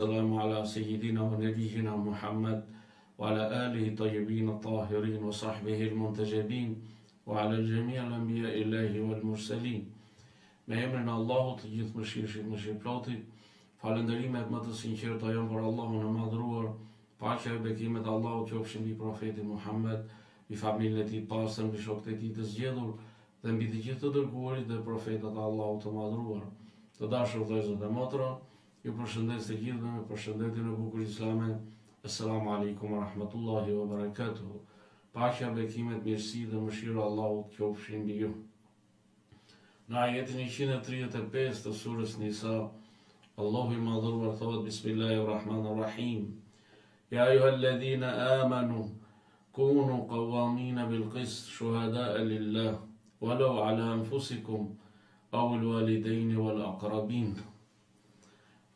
السلام على سيدنا ونبينا محمد وعلى آله الطيبين الطاهرين وصحبه المنتجبين وعلى الجميع الأنبياء الله والمرسلين. Me emrin e Allahut, të gjithë mëshirshit, mëshirëplotit, falënderimet më të sinqerta janë për Allahun e madhruar, paqja e bekimet e Allahut qofshin mbi profetin Muhammed, mbi familjen e tij të pastër, mbi shokët e tij të zgjedhur dhe mbi të gjithë të dërguarit dhe profetët e Allahut të madhruar. Të dashur vëllezër dhe motra, ju përshëndes të gjithëve me përshëndetjen e bukur islame. Assalamu alaikum wa rahmatullahi wa barakatuhu. Paqja, bekimet, mirësi dhe mëshira e Allahut qofshin mbi ju. Në ajetin 135 të surës Nisa, Allahu i madhruar thotë Bismillahirrahmanirrahim. Ya ayyuhalladhina amanu kunu qawwamina bil qist shuhada'a lillah walau ala anfusikum aw al walidayn wal aqrabin.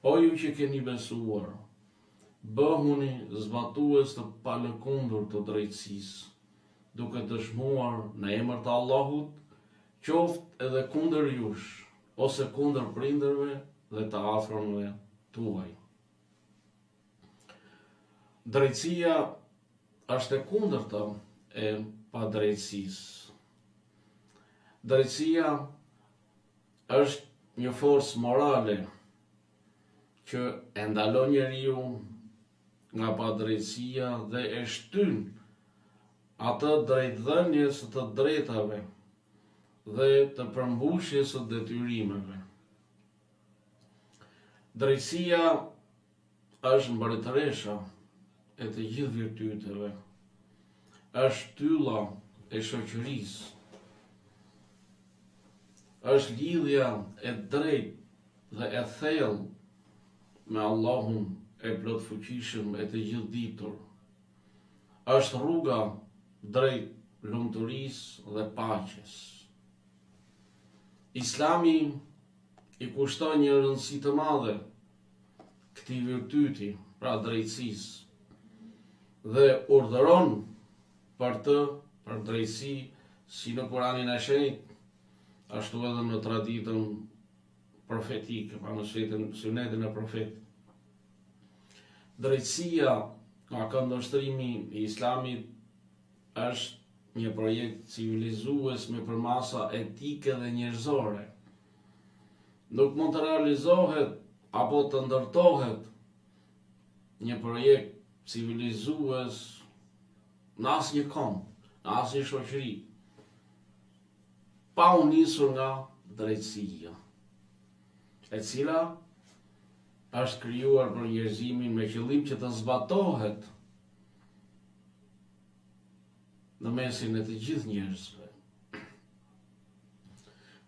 O ju që keni besuar, bëhuni zbatues të palëkundur të drejtësisë, duke dëshmuar në emër të Allahut, qoftë edhe kundër jush, ose kundër prindërve dhe të afërmëve tuaj. Drejtësia është e kundërta e padrejtësisë. Drejtësia është një forcë morale që e ndalon njeriu nga padrejtësia dhe e shtyn atë drejt dhënies të drejtave dhe të përmbushjes së detyrimeve. Drejtësia është mbretëresha e të gjithë virtyteve, është tylla e shoqërisë, është lidhja e drejtë dhe e thellë me Allahun e plotfuqishëm e të gjithditur. Është rruga drejt lumturisë dhe paqes. Islami i kushton një rëndësi të madhe këtij virtyti, pra drejtësisë, dhe urdhëron për drejtësi si në Kuranin e Shenjtë, ashtu edhe në traditën profetike, pa në sunetin e profetit. Drejtësia nga këndvështrimi i Islamit është një projekt civilizues me përmasa etike dhe njerëzore. Nuk mund të realizohet apo të ndërtohet një projekt civilizues në asnjë kom, në asnjë shoqëri, pa u nisur nga drejtësia, e cila është krijuar për njerëzimin me qëllim që të zbatohet në mesin e të gjithë njerëzve.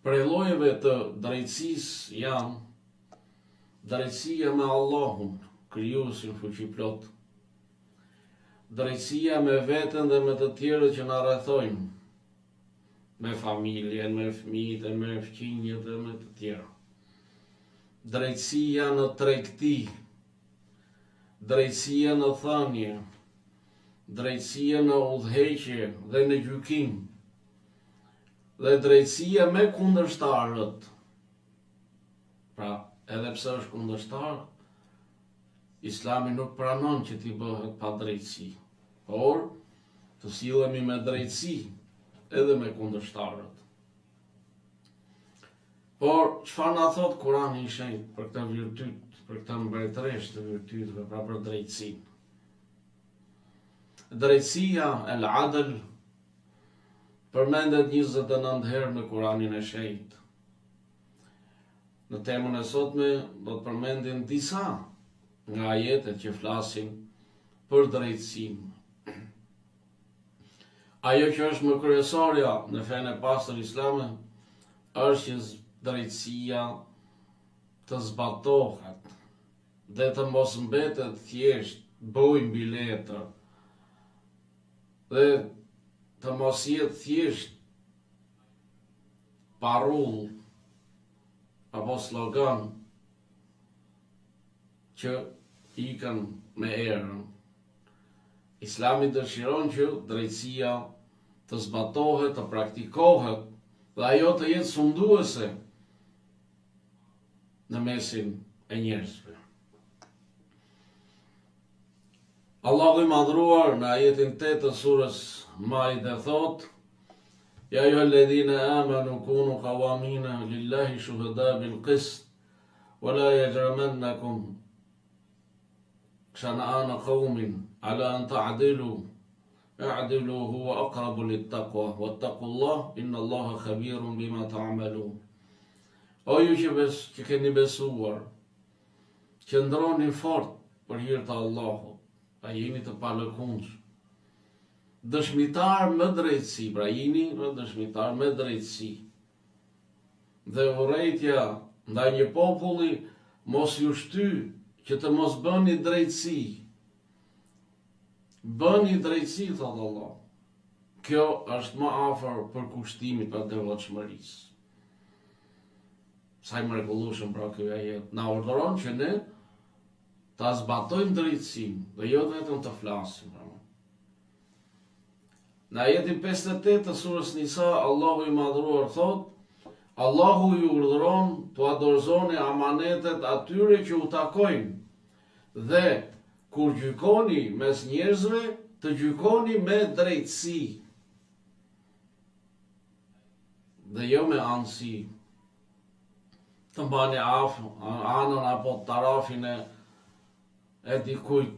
Prej llojeve të drejtësisë janë drejtësia me Allahun, krijuesin fuqiplot, drejtësia me veten dhe me të tjerët që na rrethojnë, me familjen, me fëmijët, me fëmijët dhe me të tjerë. Drejtësia në tregti, drejtësia në thënie, drejtësia në udhëheqje dhe në gjykim, dhe drejtësia me kundërshtarët. Pra, edhe pse është kundërshtar, Islami nuk pranon që t'i bëhet pa drejtësi, por të sillemi me drejtësi edhe me kundërshtarët. Por, çfarë na thot Kurani i Shenjtë për këtë virtyt, për këtë mbretëresh të virtyteve, pra për drejtësinë? Drejtësia, el-adl, përmendet 29 herë në Kuranin e Shenjtë. Në temën e sotme do të përmendim disa nga ajetet që flasin për drejtësinë. Ajo që është më kryesorja në fenë e pastër islame është që drejtësia të zbatohet dhe të mos mbetet thjesht bujë mbi letër dhe të mos jetë thjesht parull apo slogan që ikën me erën. Islami dëshiron që drejtësia të zbatohet, të praktikohet dhe ajo të jetë sunduese në mesin e njerëzve. Allahu i madhruar në ajetin 8 të surës Maide thot: Ja ayyuhalladhina amanu kunu qawamina lillahi shuhada bil qist wa la yajrimannakum shana'an qawmin ala an ta'dilu i'dilu huwa aqrabu lit-taqwa wattaqullah innallaha khabirun bima ta'malun. O ju që keni besuar, qëndroni fort për hir të Allahut, a jeni të palëkundshëm. Dëshmitar me drejtësi, pra jeni dëshmitar me drejtësi. Dhe urrejtja ndaj një populli mos ju shty që të mos bëni drejtësi. Bëni drejtësi, thot Allah. Kjo është më afër për kushtimit për devotshmërisë. Sa i mrekullueshëm pra ky ajet na urdhëron që ne ta zbatojmë drejtësinë dhe jo vetëm të flasim. Në ajetin 58 të surës Nisa, Allahu i madhruar thot: Allahu ju urdhëron të adorëzoni amanetet atyre që u takojnë dhe kur gjykoni mes njerëzve, të gjykoni me drejtësi dhe jo me anësi. Të mbani anën apo tarafin e dikujt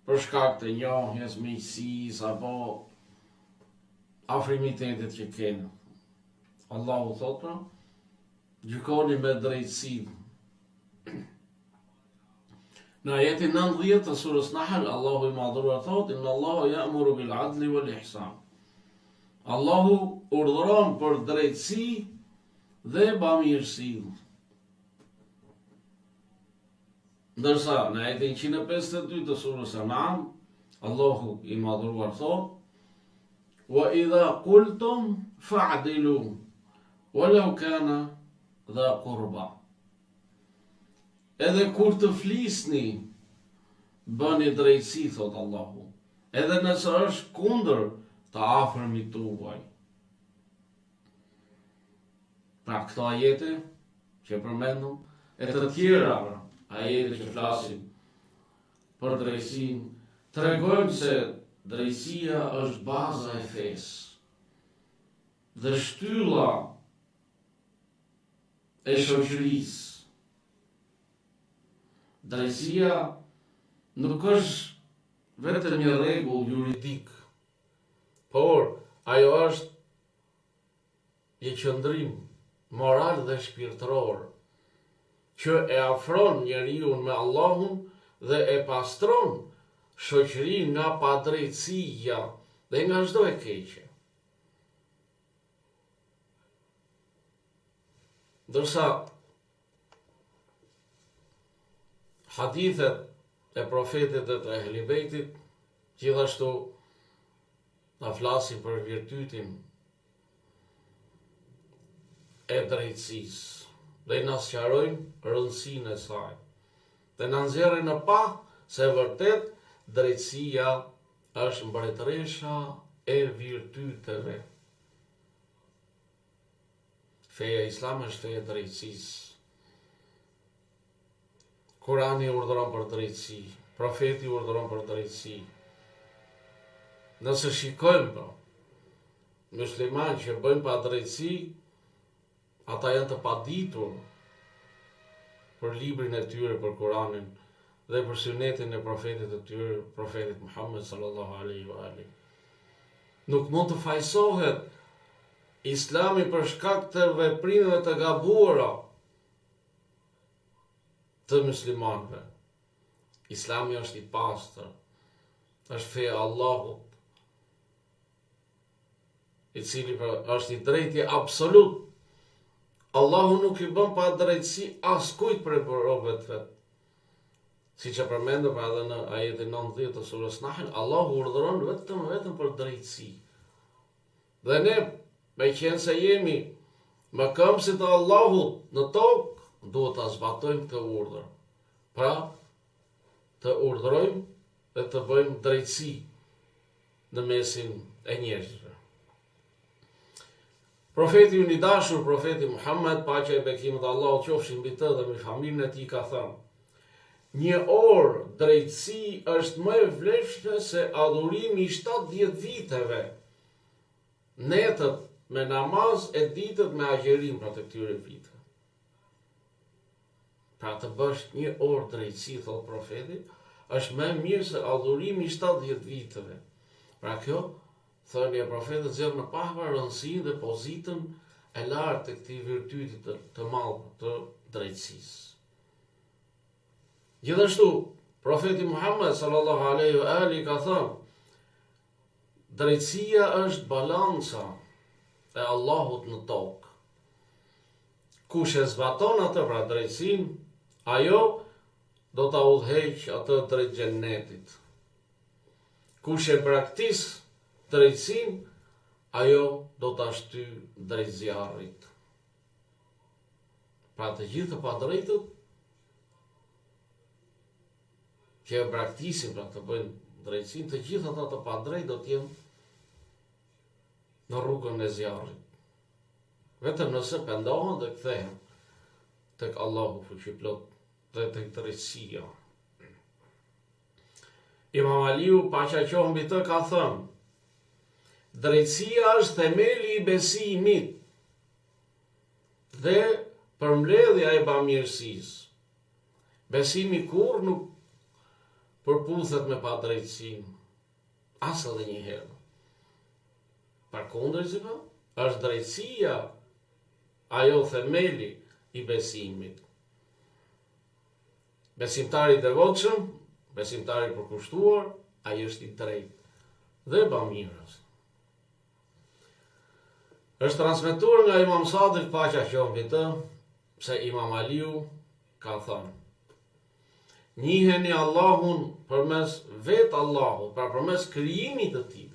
për shkak të njohjes, miqësisë apo afrimitetit që keni. Allahu thot pra, gjykoni me drejtësi. Në ajetin 90 të surës Nahl, Allahu i madhruar thot: Inna Allahu ya'muru bil adli wal ihsan. Allahu urdhëron për drejtësi dhe bamirësi. Ndërsa në ajetin 152 të surës An'am, Allahu i madhruar thot: Wa idha qultum fa'dilu walau kana dha qurba. Edhe kur të flisni, bëni drejtësi, thot Allahu, edhe nëse është kundër të afërmit tuaj. Pra këto ajete që përmendëm, e të tjera ajete që flasin për drejtësinë, tregojnë se drejtësia është baza e fesë dhe shtylla e shoqërisë. Drejtësia nuk është vetëm një rregull juridik, por ajo është një qëndrim moral dhe shpirtëror që e afron njeriu me Allahun dhe e pastron shoqërinë nga padrejtësia dhe nga çdo e keqe. Ndërsa hadithet e profetit dhe të Ehli Bejtit gjithashtu na flasin për virtytin e drejtësisë dhe na sqarojnë rëndësinë e saj. Dhe na nxjerrin në pa se vërtet drejtësia është mbretëresha e virtyteve. Feja islame është feja drejtësisë. Kurani urdhëron për drejtësi, profeti urdhëron për drejtësi. Nëse shikojmë muslimanë që bëjnë pa drejtësi, ata janë të paditur për librin e tyre, për Kuranin dhe për sunetin e profetit të tyre, profetit Muhammed sallallahu alaihi wa alihi. Nuk mund të fajsohet Islami për shkak të veprimeve të gabuara të muslimanëve. Islami është i pastër, është feja e Allahut, i cili është i drejti absolut. Allahu nuk i bën pa drejtësi askujt prej robëve të vet. Siç e përmendëm edhe në ajetin 90 të surës Nahl, Allahu urdhëron vetëm për drejtësi. Dhe ne, me qenë se jemi me këmbësit e Allahut në tokë, duhet ta zbatojmë këtë urdhër. Pra, të urdhërojmë dhe të bëjmë drejtësi në mesin e njerëzve. Profeti i dashur, profeti Muhammed, paqja e bekimet e Allahut qofshin mbi të dhe mbi familjen e tij, ka thënë: një orë drejtësi është më e vlefshme se adhurimi i 70 viteve. Netët me namaz e ditët me agjerim për të këtyre viteve. Pra të bësh një orë drejtësi, thot profeti, është më mirë se adhurimi i 70 viteve. Pra kjo, thënë e profetit, zërë në pahva rëndësinë dhe pozitën e lartë të këtij virtyti të madh të drejtësisë. Gjithashtu, profeti Muhammed sallallahu alaihi wa alihi ka thënë, drejtësia është balanca e Allahut në tokë. Kush e zbaton atë pra drejtësinë, ajo do ta udhëheq atë drejt xhennetit. Kush e braktis drejtësinë, ajo do ta shtyjë drejt zjarrit. Pra të gjithë të padrejtët që e braktisin pra të bëjnë drejtësinë, të gjithë ata të padrejtë do të jenë në rrugën e zjarrit. Vetëm nëse pendohen dhe kthehen tek Allahu fuqiplot dhe tek drejtësia. Imam Aliu, paqja qoftë mbi të, ka thënë: drejtësia është themeli i besimit dhe përmbledhja e bamirësisë. Besimi kurrë nuk përputhet me padrejtësinë, as edhe një herë. Përkundërzi, është drejtësia ajo themeli i besimit. Besimtari i devotshëm, besimtari i përkushtuar, ai është i drejtë dhe bamirës. Është transmetuar nga Imam Sadiq, paqja qoftë mbi të, se Imam Aliu ka thënë: njiheni Allahun përmes vetë Allahut, pra përmes krijimit të tij,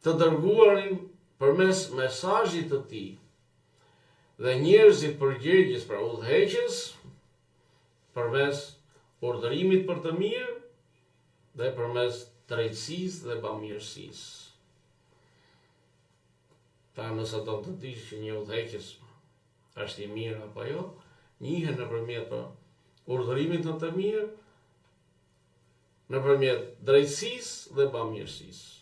të dërguarin përmes mesazhit të tij, dhe njerëzit përgjegjës pra udhëheqës përmes urdhërimit për të mirë dhe përmes drejtësisë dhe bamirësisë. Ta nëse do të dish që një udhëheqës është i mirë apo jo, njihen nëpërmjet urdhërimit në të mirë, nëpërmjet drejtësisë dhe bamirësisë.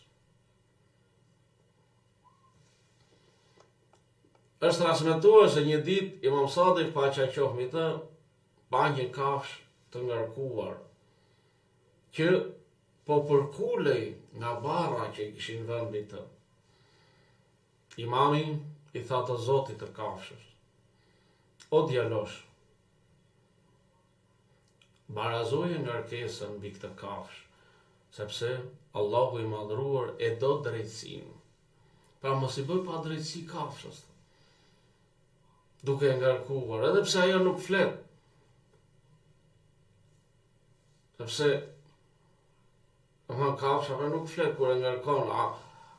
Është transmetuar se një ditë Imam Sadiq, paqja qoftë mbi të, pa një kafshë të ngarkuar që po përkulej nga barra që i kishin vënë mbi të. Imami i tha të zotit të kafshës: o djalosh, barazoje ngarkesën mbi këtë kafshë, sepse Allahu i madhruar e do drejtësinë. Pra mos i bëj pa drejtësi kafshës, duke ngarkuar, edhe pse ajo nuk flet. Sepse kafsha nuk flet kur e ngarkon,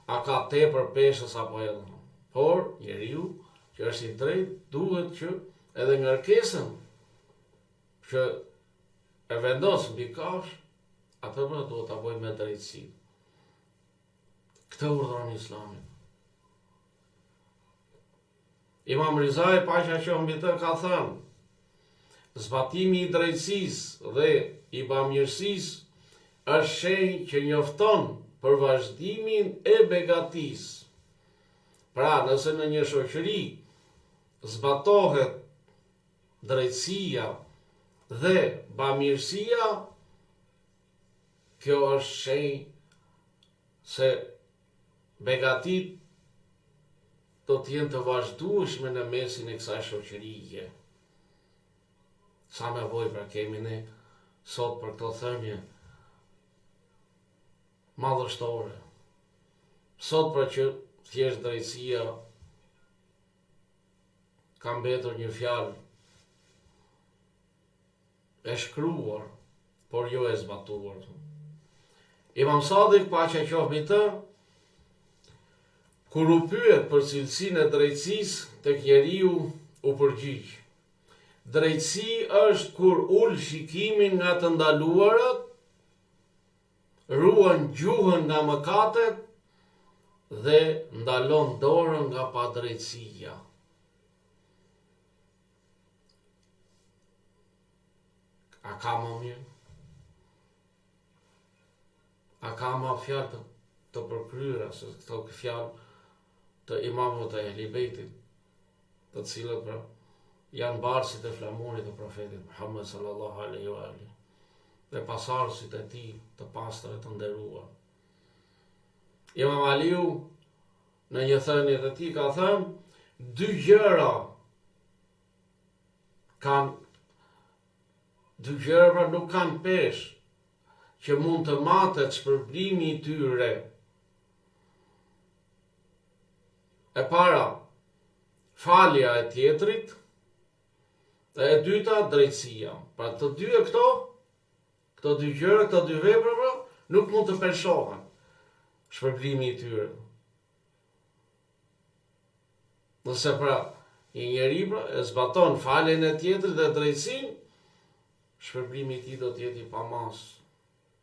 a ka tepër peshës apo jo. Por njeriu që është i drejtë duhet që edhe ngarkesën që e vendos mbi kafshë, atë pra duhet ta bëjë me drejtësi. Këtë urdhëron Islami. Imam Rizaj, paqja qoftë mbi të, ka thënë: zbatimi i drejtësisë dhe i bamirësisë është shenjë që njofton për vazhdimin e begatisë. Pra, nëse në një shoqëri zbatohet drejtësia dhe bamirësia, kjo është shenjë se begatit do të jenë të vazhdueshme në mesin e kësaj shoqërie. Sa me voj pra kemi ne sot për këto thënie madhështore. Sot pra që thjesht drejtësia ka mbetur një fjalë e shkruar, por jo e zbatuar. Imam Sadiq, paqja qoftë mbi të, kur u pyet për cilësinë e drejtësisë tek njeriu, u përgjigj: drejtësi është kur ul shikimin nga të ndaluarat, ruan gjuhën nga mëkatet dhe ndalon dorën nga padrejtësia. A ka më mirë? A ka më fjalë të përkryera se këto fjalë të imamëve të Ehli Bejtit, të cilët pra janë barësit e flamurit të profetit Muhammed sallallahu alaihi wa alihi dhe pasardhësit e tij të pastër e të nderuar. Imam Aliu në një thënie të tij ka thënë, dy gjëra nuk kanë peshë që mund të matet shpërblimi i tyre. E para, falja e tjetrit, dhe e dyta, drejtësia. Pra të dy e këto dy gjëra, këto dy vepra, nuk mund të peshohen shpërblimi i tyre. Nëse pra, një njeri pra, e zbaton faljen e tjetrit dhe drejtësinë, shpërblimi i tij do të jetë i pamas.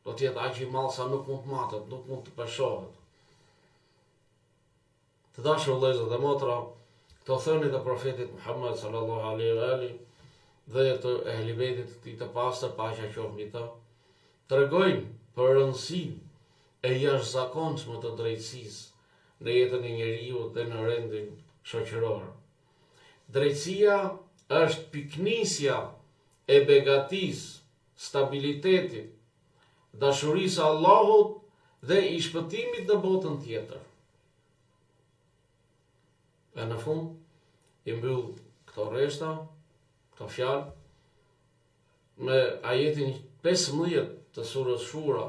Do të jetë aq i madh sa nuk mund të matet, nuk mund të peshohet. Të dashur vëllezër dhe motra, këto thënie të profetit Muhammed sallallahu alaihi wa alihi dhe të Ehli Bejtit të tij të pastër, paqja qoftë mbi të, tregojnë për rëndësinë e jashtëzakonshme të drejtësisë në jetën e njeriu dhe në rendin shoqëror. Drejtësia është piknisja e begatisë, stabilitetit, dashurisë së Allahut dhe i shpëtimit në botën tjetër. E në fund, i mbyll këto rreshta, këto fjalë, me ajetin 15 të surës Shura,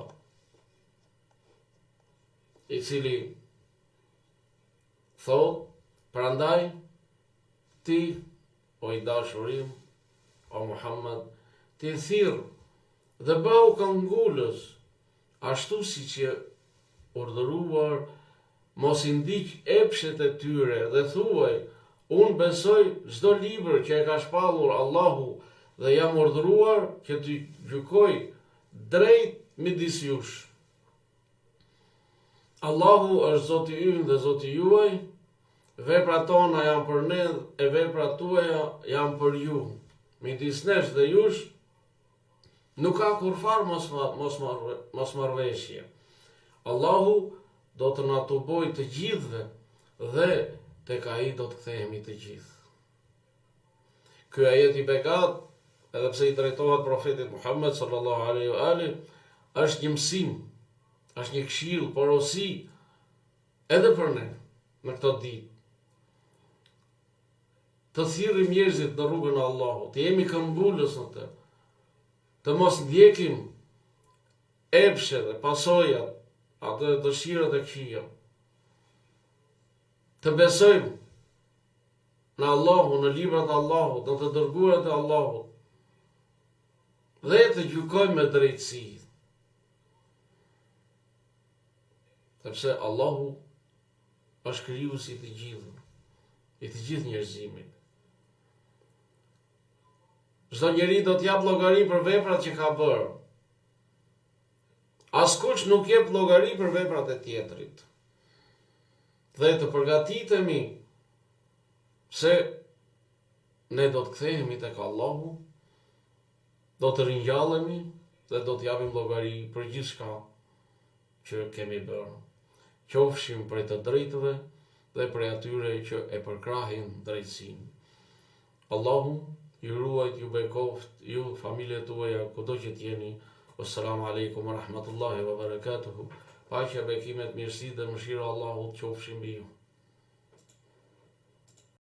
i cili thot, prandaj ti, o i dashurim, o Muhammed, ti thirr dhe bëhu këngulës, ashtu si që urdhëruar, mos i ndiq epshet e tyre dhe thuaj, unë besoj çdo libër që e ka shpallur Allahu dhe jam urdhëruar që të gjykoj drejt midis jush. Allahu është Zoti ynë dhe Zoti juaj, veprat tona janë për ne e veprat tuaja janë për ju. Midis nesh dhe jush nuk ka kurfar mosmarrveshje. Allahu do të na tuboj të gjithëve dhe tek ai do të kthehemi të gjithë. Ky ajet i begat, edhe pse i drejtohet profetit Muhammed sallallahu alaihi wa alihi, është një mësim, është një këshill, porosi edhe për ne në këtë ditë. Të thirrim njerëzit në rrugën e Allahut, të jemi këmbgulës në të, të mos ndjekim epshet dhe pasojat, atë dëshirat e këqija. Të besojmë në Allahun, në librat e Allahut, në të dërguarit e Allahut, dhe të gjykojmë me drejtësi. Sepse Allahu është krijuesi i të gjithë njerëzimit. Çdo njeri do të jap llogari për veprat që ka bërë. Askush nuk jep llogari për veprat e tjetrit. Dhe të përgatitemi se ne do të kthehemi tek Allahu, do të ringjallemi dhe do të japim llogari për gjithçka që kemi bërë. Qofshim prej të drejtëve dhe prej atyre që e përkrahin drejtësinë. Allahu ju ruajt, ju bekoft, ju familjet tuaja kudo që t'jeni. Assalamu alaikum wa rahmatullahi wa barakatuhu. Paqja, bekimet, mirësi dhe mëshira Allahut qofshin mbi ju.